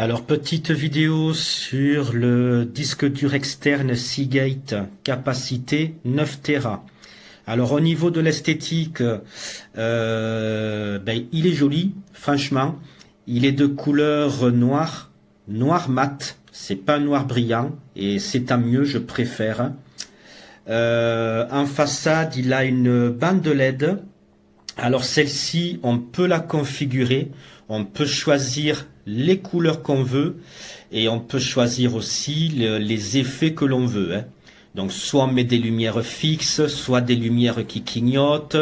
Alors, petite vidéo sur le disque dur externe Seagate, capacité 9 Tera. Alors, au niveau de l'esthétique, il est joli, franchement. Il est de couleur noire, noir mat. C'est pas noir brillant et c'est tant mieux, je préfère. En façade, il a une bande LED. Alors celle-ci, on peut la configurer, on peut choisir les couleurs qu'on veut et on peut choisir aussi les effets que l'on veut, hein. Donc soit on met des lumières fixes, soit des lumières qui clignotent,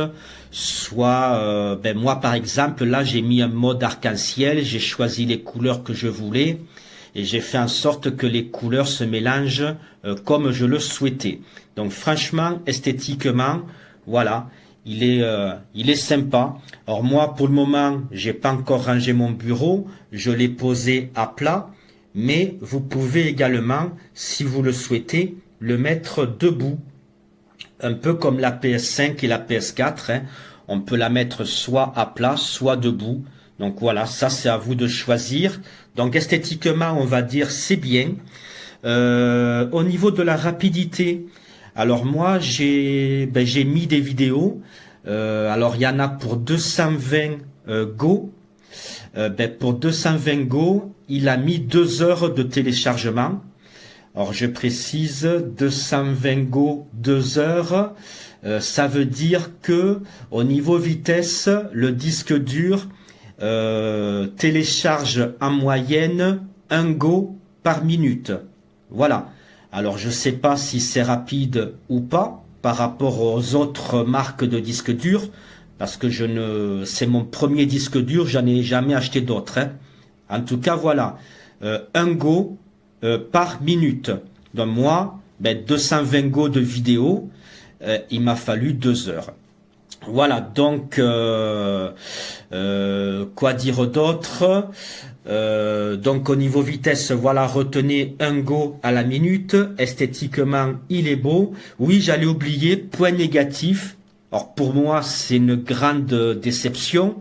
soit moi par exemple là j'ai mis un mode arc-en-ciel, j'ai choisi les couleurs que je voulais et j'ai fait en sorte que les couleurs se mélangent comme je le souhaitais. Donc franchement, esthétiquement, voilà. Il est sympa. Alors moi, pour le moment, j'ai pas encore rangé mon bureau. Je l'ai posé à plat. Mais vous pouvez également, si vous le souhaitez, le mettre debout. Un peu comme la PS5 et la PS4. Hein. On peut la mettre soit à plat, soit debout. Donc voilà, ça c'est à vous de choisir. Donc esthétiquement, on va dire c'est bien. Au niveau de la rapidité, alors moi j'ai mis des vidéos. Alors il y en a pour 220 Go. Pour 220 Go, il a mis 2 heures de téléchargement. Alors je précise 220 Go 2 heures. Ça veut dire que au niveau vitesse, le disque dur télécharge en moyenne 1 Go par minute. Voilà. Alors je sais pas si c'est rapide ou pas par rapport aux autres marques de disques durs, parce que c'est mon premier disque dur, j'en ai jamais acheté d'autres, hein. En tout cas voilà, 1 Go par minute. Donc moi, 220 Go de vidéo, il m'a fallu 2 heures. Voilà, donc quoi dire d'autre? Donc au niveau vitesse, voilà, retenez 1 Go à la minute. Esthétiquement, il est beau. Oui, j'allais oublier, point négatif. Alors pour moi, c'est une grande déception.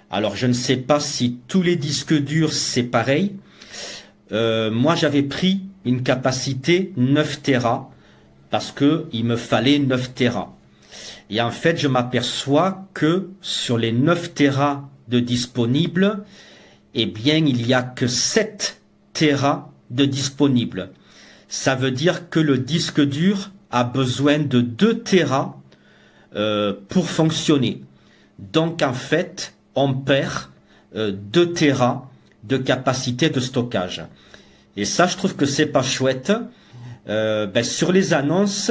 Alors je ne sais pas si tous les disques durs c'est pareil. Moi j'avais pris une capacité 9 Tera parce que il me fallait 9 Tera. Et en fait, je m'aperçois que sur les 9 Tera de disponibles, eh bien, il n'y a que 7 Tera de disponibles. Ça veut dire que le disque dur a besoin de 2 Tera pour fonctionner. Donc, en fait, on perd 2 Tera de capacité de stockage. Et ça, je trouve que c'est pas chouette. Sur les annonces,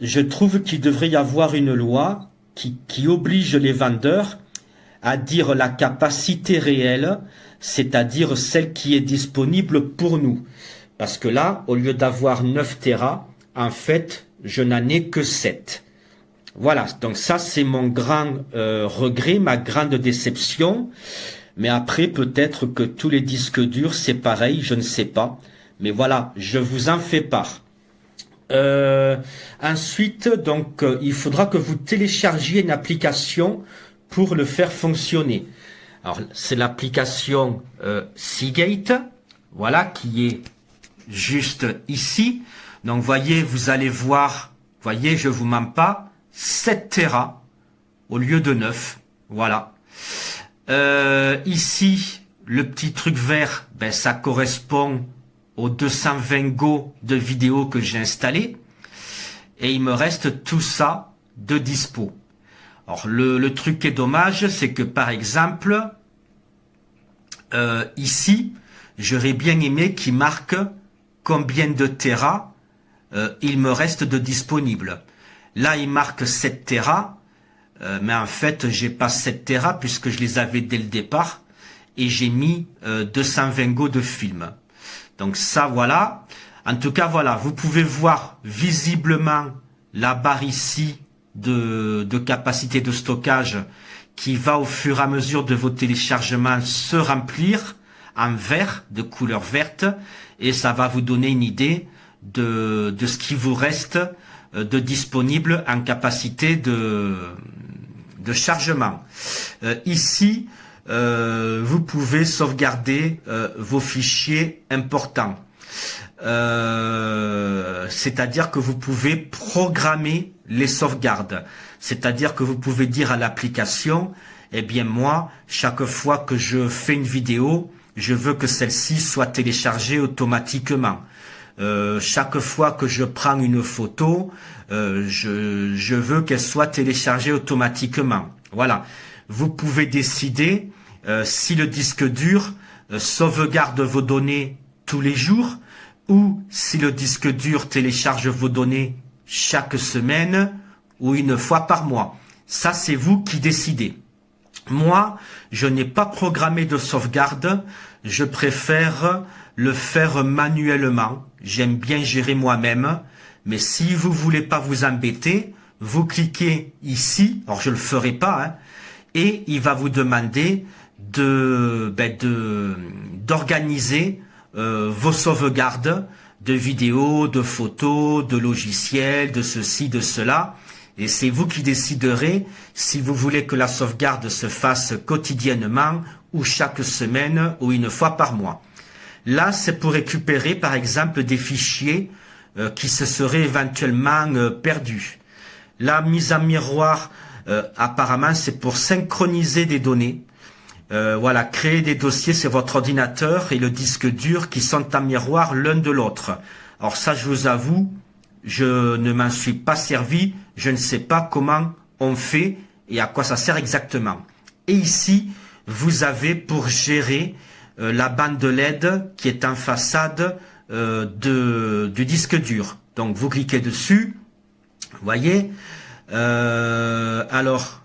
je trouve qu'il devrait y avoir une loi qui oblige les vendeurs à dire la capacité réelle, c'est-à-dire celle qui est disponible pour nous. Parce que là, au lieu d'avoir 9 Tera, en fait, je n'en ai que 7. Voilà, donc ça c'est mon grand regret, ma grande déception. Mais après, peut-être que tous les disques durs, c'est pareil, je ne sais pas. Mais voilà, je vous en fais part. Ensuite, donc, il faudra que vous téléchargiez une application pour le faire fonctionner. Alors, c'est l'application Seagate, voilà, qui est juste ici. Donc, voyez, vous allez voir, voyez, je vous mens pas, 7 Tera au lieu de 9, voilà. Ici, le petit truc vert, ça correspond aux 220 Go de vidéo que j'ai installé. Et il me reste tout ça de dispo. Alors le truc qui est dommage, c'est que par exemple, ici, j'aurais bien aimé qu'il marque combien de Tera il me reste de disponible. Là, il marque 7 Tera, mais en fait, j'ai pas 7 Tera puisque je les avais dès le départ et j'ai mis 220 Go de film. Donc ça, voilà. En tout cas, voilà, vous pouvez voir visiblement la barre ici de capacité de stockage qui va au fur et à mesure de vos téléchargements se remplir en vert, de couleur verte, et ça va vous donner une idée de ce qui vous reste de disponible en capacité de chargement. Ici, vous pouvez sauvegarder vos fichiers importants. C'est-à-dire que vous pouvez programmer les sauvegardes. C'est-à-dire que vous pouvez dire à l'application, eh bien moi, chaque fois que je fais une vidéo, je veux que celle-ci soit téléchargée automatiquement. Chaque fois que je prends une photo, je veux qu'elle soit téléchargée automatiquement. Voilà. Vous pouvez décider si le disque dur sauvegarde vos données tous les jours ou si le disque dur télécharge vos données chaque semaine ou une fois par mois. Ça, c'est vous qui décidez. Moi, je n'ai pas programmé de sauvegarde. Je préfère le faire manuellement. J'aime bien gérer moi-même. Mais si vous voulez pas vous embêter, vous cliquez ici. Alors, je le ferai pas, hein, et il va vous demander d'organiser vos sauvegardes de vidéos, de photos, de logiciels, de ceci, de cela. Et c'est vous qui déciderez si vous voulez que la sauvegarde se fasse quotidiennement ou chaque semaine ou une fois par mois. Là, c'est pour récupérer par exemple des fichiers qui se seraient éventuellement perdus. La mise en miroir, apparemment, c'est pour synchroniser des données. Voilà, créer des dossiers, c'est votre ordinateur et le disque dur qui sont en miroir l'un de l'autre. Alors ça, je vous avoue, je ne m'en suis pas servi, je ne sais pas comment on fait et à quoi ça sert exactement. Et ici, vous avez pour gérer la bande LED qui est en façade du disque dur. Donc vous cliquez dessus, vous voyez. Alors,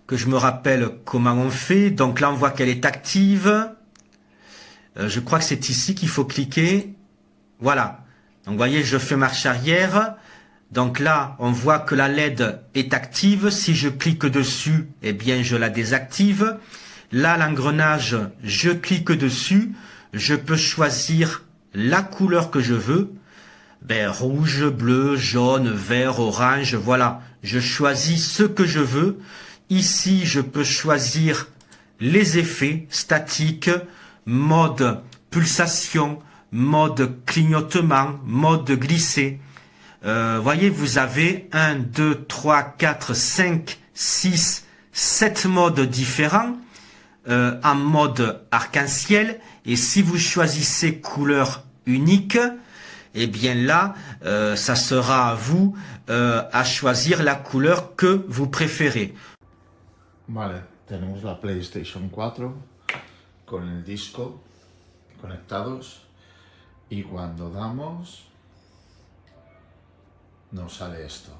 que je me rappelle comment on fait. Donc là, on voit qu'elle est active. Je crois que c'est ici qu'il faut cliquer. Voilà. Donc, vous voyez, je fais marche arrière. Donc là, on voit que la LED est active. Si je clique dessus, eh bien, je la désactive. Là, l'engrenage, je clique dessus. Je peux choisir la couleur que je veux. Ben, rouge, bleu, jaune, vert, orange. Voilà. Je choisis ce que je veux. Ici, je peux choisir les effets statiques, mode pulsation, mode clignotement, mode glissé. Voyez, vous avez 1, 2, 3, 4, 5, 6, 7 modes différents en mode arc-en-ciel. Et si vous choisissez couleur unique, eh bien là, ça sera à vous à choisir la couleur que vous préférez. Vale, tenemos la PlayStation 4 con el disco conectados y cuando damos nos sale esto.